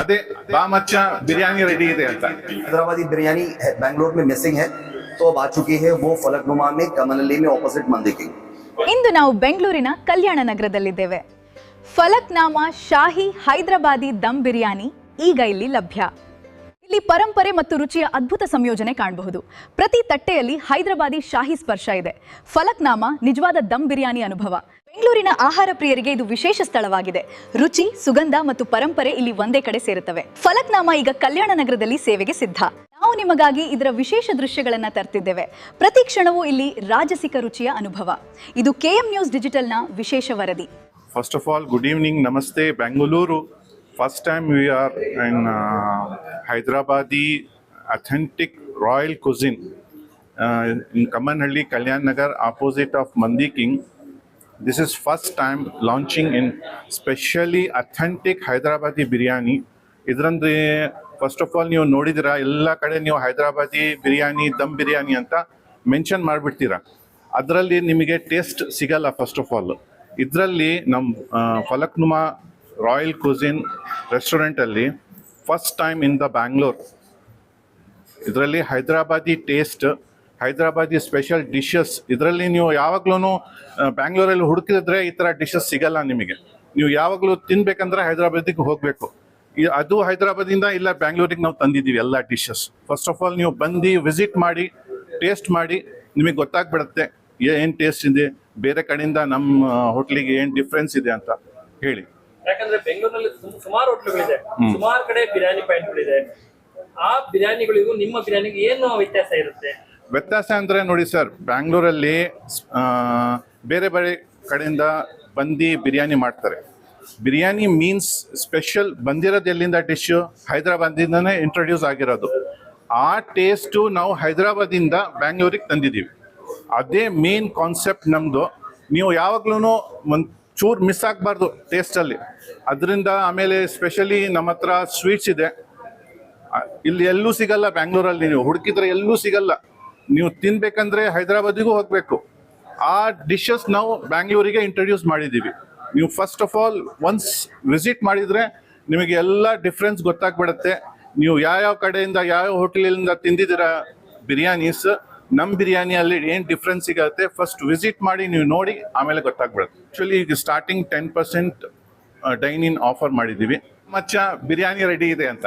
ಅದೇ ಬಾ ಮಚ್ಚ ಬಿರಿಯಾನಿ ರೆಡಿ ಇದೆ ಅಂತ. हैदराबादी बिरयानी बैंगलोर में मिसिंग है, तो अब आ चुकी है वो फलकनुमा में कमनल्ली में ऑपोजिट मंदिर की. ಇಂದು ನಾವು ಬೆಂಗಳೂರಿನ ಕಲ್ಯಾಣ ನಗರದಲ್ಲಿದ್ದೇವೆ. ಫಲಕ್ನಾಮಾ ಶಾಹಿ ಹೈದರಾಬಾದಿ ದಮ್ ಬಿರಿಯಾನಿ ಈಗ ಇಲ್ಲಿ ಲಭ್ಯ. ಇಲ್ಲಿ ಪರಂಪರೆ ಮತ್ತು ರುಚಿಯ ಅದ್ಭುತ ಸಂಯೋಜನೆ ಕಾಣಬಹುದು. ಪ್ರತಿ ತಟ್ಟೆಯಲ್ಲಿ ಹೈದರಾಬಾದಿ ಶಾಹಿ ಸ್ಪರ್ಶ ಇದೆ. ಫಲಕ್ನಾಮಾ ನಿಜವಾದ ದಮ್ ಬಿರಿಯಾನಿ ಅನುಭವ. ಬೆಂಗಳೂರಿನ ಆಹಾರ ಪ್ರಿಯರಿಗೆ ಇದು ವಿಶೇಷ ಸ್ಥಳವಾಗಿದೆ. ರುಚಿ, ಸುಗಂಧ ಮತ್ತು ಪರಂಪರೆ ಇಲ್ಲಿ ಒಂದೇ ಕಡೆ ಸೇರುತ್ತವೆ. ಫಲಕ್ನಾಮಾ ಈಗ ಕಲ್ಯಾಣ ನಗರದಲ್ಲಿ ಸೇವೆಗೆ ಸಿದ್ಧ. ನಾವು ನಿಮಗಾಗಿ ಇದರ ವಿಶೇಷ ದೃಶ್ಯಗಳನ್ನು ತರ್ತಿದ್ದೇವೆ. ಪ್ರತಿ ಕ್ಷಣವೂ ಇಲ್ಲಿ ರಾಜಸಿಕ ರುಚಿಯ ಅನುಭವ. ಇದು KM ನ್ಯೂಸ್ ಡಿಜಿಟಲ್ನ ವಿಶೇಷ ವರದಿ. First of all, good evening, namaste, Bengaluru. First time we are in Hyderabadi authentic royal cuisine in Kamanhalli, Kalyan Nagar, opposite of Mandi King. This is first time launching in specially authentic Hyderabadi biryani. Idrandre first of all ನೀವು ನೋಡಿದಿರಾ, ಎಲ್ಲ ಕಡೆ ನೀವು ಹೈದರಾಬಾದಿ ಬಿರಿಯಾನಿ, ದಮ್ ಬಿರಿಯಾನಿ ಅಂತ mention ಮಾಡಿಬಿಡ್ತೀರಾ. ಅದರಲ್ಲಿ ನಿಮಗೆ taste ಸಿಗಲ್ಲ. First of all ಇದರಲ್ಲಿ ನಮ್ಮ ಫಲಕ್ನುಮಾ ರಾಯಲ್ ಕ್ಯೂಸಿನ್ ರೆಸ್ಟೋರೆಂಟಲ್ಲಿ first time in the Bangalore ಇದರಲ್ಲಿ Hyderabadi taste, Hyderabadi special dishes. ಇದರಲ್ಲಿ ನೀವು ಯಾವಾಗ್ಲೂ ಬ್ಯಾಂಗ್ಳೂರಲ್ಲಿ ಹುಡುಕಿದ್ರೆ ಈ ಥರ ಡಿಶಸ್ ಸಿಗಲ್ಲ ನಿಮಗೆ. ನೀವು ಯಾವಾಗಲೂ ತಿನ್ಬೇಕಂದ್ರೆ ಹೈದರಾಬಾದಿಗೆ ಹೋಗಬೇಕು. ಅದು ಹೈದರಾಬಾದಿಂದ ಇಲ್ಲ ಬ್ಯಾಂಗ್ಳೂರಿಗೆ ನಾವು ತಂದಿದ್ದೀವಿ ಎಲ್ಲ ಡಿಶಸ್. ಫಸ್ಟ್ ಆಫ್ ಆಲ್ ನೀವು ಬಂದು ವಿಸಿಟ್ ಮಾಡಿ, ಟೇಸ್ಟ್ ಮಾಡಿ, ನಿಮಗೆ ಗೊತ್ತಾಗ್ಬಿಡುತ್ತೆ ಏನು ಟೇಸ್ಟ್ ಇದೆ, ಬೇರೆ ಕಡೆಯಿಂದ ನಮ್ಮ ಹೋಟ್ಲಿಗೆ ಏನು ಡಿಫ್ರೆನ್ಸ್ ಇದೆ ಅಂತ ಹೇಳಿ. ಯಾಕಂದ್ರೆ ಬೆಂಗಳೂರಲ್ಲಿ ಸುಮಾರು ಹೋಟ್ಲುಗಳಿದೆ, ಸುಮಾರು ಕಡೆ ಬಿರಿಯಾನಿ ಪಾಯಿಂಟ್ಗಳಿದೆ. ಆ ಬಿರಿಯಾನಿಗಳಿಗೂ ನಿಮ್ಮ ಬಿರಿಯಾನಿಗೆ ಏನು ವ್ಯತ್ಯಾಸ ಇರುತ್ತೆ? ವ್ಯತ್ಯಾಸ ಅಂದರೆ ನೋಡಿ ಸರ್, ಬ್ಯಾಂಗ್ಳೂರಲ್ಲಿ ಬೇರೆ ಬೇರೆ ಕಡೆಯಿಂದ ಬಂದು ಬಿರಿಯಾನಿ ಮಾಡ್ತಾರೆ. ಬಿರಿಯಾನಿ ಮೀನ್ಸ್ ಸ್ಪೆಷಲ್ ಬಂದಿರೋದು ಎಲ್ಲಿಂದ ಡಿಶ್ಶು ಹೈದರಾಬಾದಿಂದನೇ ಇಂಟ್ರೊಡ್ಯೂಸ್ ಆಗಿರೋದು. ಆ ಟೇಸ್ಟು ನಾವು ಹೈದರಾಬಾದಿಂದ ಬ್ಯಾಂಗ್ಳೂರಿಗೆ ತಂದಿದ್ದೀವಿ. ಅದೇ ಮೇನ್ ಕಾನ್ಸೆಪ್ಟ್ ನಮ್ಮದು. ನೀವು ಯಾವಾಗ್ಲೂ ಒಂದು ಚೂರು ಮಿಸ್ ಆಗಬಾರ್ದು ಟೇಸ್ಟಲ್ಲಿ. ಅದರಿಂದ ಆಮೇಲೆ ಸ್ಪೆಷಲಿ ನಮ್ಮ ಹತ್ರ ಸ್ವೀಟ್ಸ್ ಇದೆ. ಇಲ್ಲಿ ಎಲ್ಲೂ ಸಿಗಲ್ಲ, ಬ್ಯಾಂಗ್ಳೂರಲ್ಲಿ ನೀವು ಹುಡುಕಿದ್ರೆ ಎಲ್ಲೂ ಸಿಗಲ್ಲ. ನೀವು ತಿನ್ಬೇಕಂದ್ರೆ ಹೈದರಾಬಾದಿಗೂ ಹೋಗಬೇಕು. ಆ ಡಿಶಸ್ ನಾವು ಬ್ಯಾಂಗ್ಳೂರಿಗೆ ಇಂಟ್ರೊಡ್ಯೂಸ್ ಮಾಡಿದ್ದೀವಿ. ನೀವು first of all once visit ಮಾಡಿದರೆ ನಿಮಗೆ ಎಲ್ಲ ಡಿಫ್ರೆನ್ಸ್ ಗೊತ್ತಾಗ್ಬಿಡುತ್ತೆ. ನೀವು ಯಾವ್ಯಾವ ಕಡೆಯಿಂದ ಯಾವ್ಯಾವ ಹೋಟೆಲಿಂದ ತಿಂದಿದ್ದೀರಾ ಬಿರಿಯಾನೀಸ್, ನಮ್ಮ ಬಿರಿಯಾನಿಯಲ್ಲಿ ಏನು ಡಿಫ್ರೆನ್ಸ್ ಸಿಗುತ್ತೆ ಫಸ್ಟ್ ವಿಸಿಟ್ ಮಾಡಿ ನೀವು ನೋಡಿ, ಆಮೇಲೆ ಗೊತ್ತಾಗ್ಬಿಡುತ್ತೆ. ಆ್ಯಕ್ಚುಲಿ ಈಗ ಸ್ಟಾರ್ಟಿಂಗ್ 10% ಡೈನ್ ಇನ್ ಆಫರ್ ಮಾಡಿದ್ದೀವಿ. ಮಚ್ಚ ಬಿರಿಯಾನಿ ರೆಡಿ ಇದೆ ಅಂತ.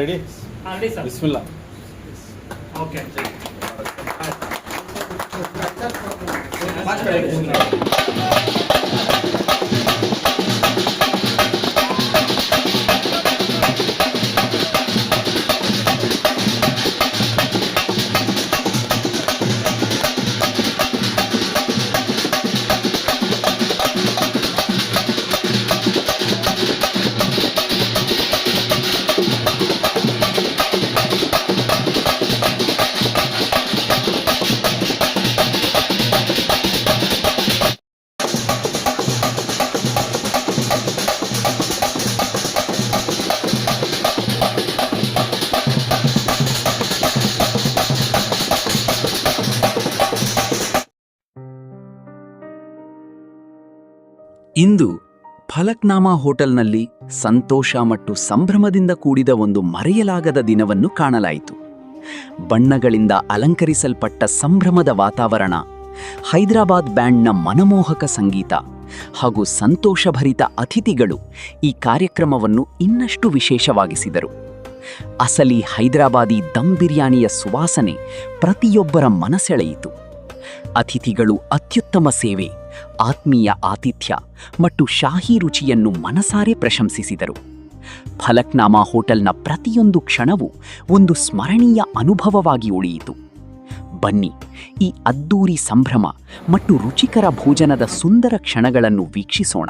ರೆಡಿ ಬಿಸ್ಮಿಲ್ಲಾ. ಓಕೆ. ಇಂದು ಫಲಕ್ನಾಮಾ ಹೋಟೆಲ್ನಲ್ಲಿ ಸಂತೋಷ ಮತ್ತು ಸಂಭ್ರಮದಿಂದ ಕೂಡಿದ ಒಂದು ಮರೆಯಲಾಗದ ದಿನವನ್ನು ಕಾಣಲಾಯಿತು. ಬಣ್ಣಗಳಿಂದ ಅಲಂಕರಿಸಲ್ಪಟ್ಟ ಸಂಭ್ರಮದ ವಾತಾವರಣ, ಹೈದರಾಬಾದ್ ಬ್ಯಾಂಡ್ನ ಮನಮೋಹಕ ಸಂಗೀತ ಹಾಗೂ ಸಂತೋಷಭರಿತ ಅತಿಥಿಗಳು ಈ ಕಾರ್ಯಕ್ರಮವನ್ನು ಇನ್ನಷ್ಟು ವಿಶೇಷವಾಗಿಸಿದರು. ಅಸಲಿ ಹೈದರಾಬಾದಿ ದಮ್ ಬಿರಿಯಾನಿಯ ಸುವಾಸನೆ ಪ್ರತಿಯೊಬ್ಬರ ಮನಸೆಳೆಯಿತು. ಅತಿಥಿಗಳು ಅತ್ಯುತ್ತಮ ಸೇವೆ, ಆತ್ಮೀಯ ಆತಿಥ್ಯ ಮತ್ತು ಶಾಹಿ ರುಚಿಯನ್ನು ಮನಸಾರೆ ಪ್ರಶಂಸಿಸಿದರು. ಫಲಕ್ನಾಮಾ ಹೋಟೆಲ್ನ ಪ್ರತಿಯೊಂದು ಕ್ಷಣವೂ ಒಂದು ಸ್ಮರಣೀಯ ಅನುಭವವಾಗಿ ಉಳಿಯಿತು. ಬನ್ನಿ, ಈ ಅದ್ದೂರಿ ಸಂಭ್ರಮ ಮತ್ತು ರುಚಿಕರ ಭೋಜನದ ಸುಂದರ ಕ್ಷಣಗಳನ್ನು ವೀಕ್ಷಿಸೋಣ.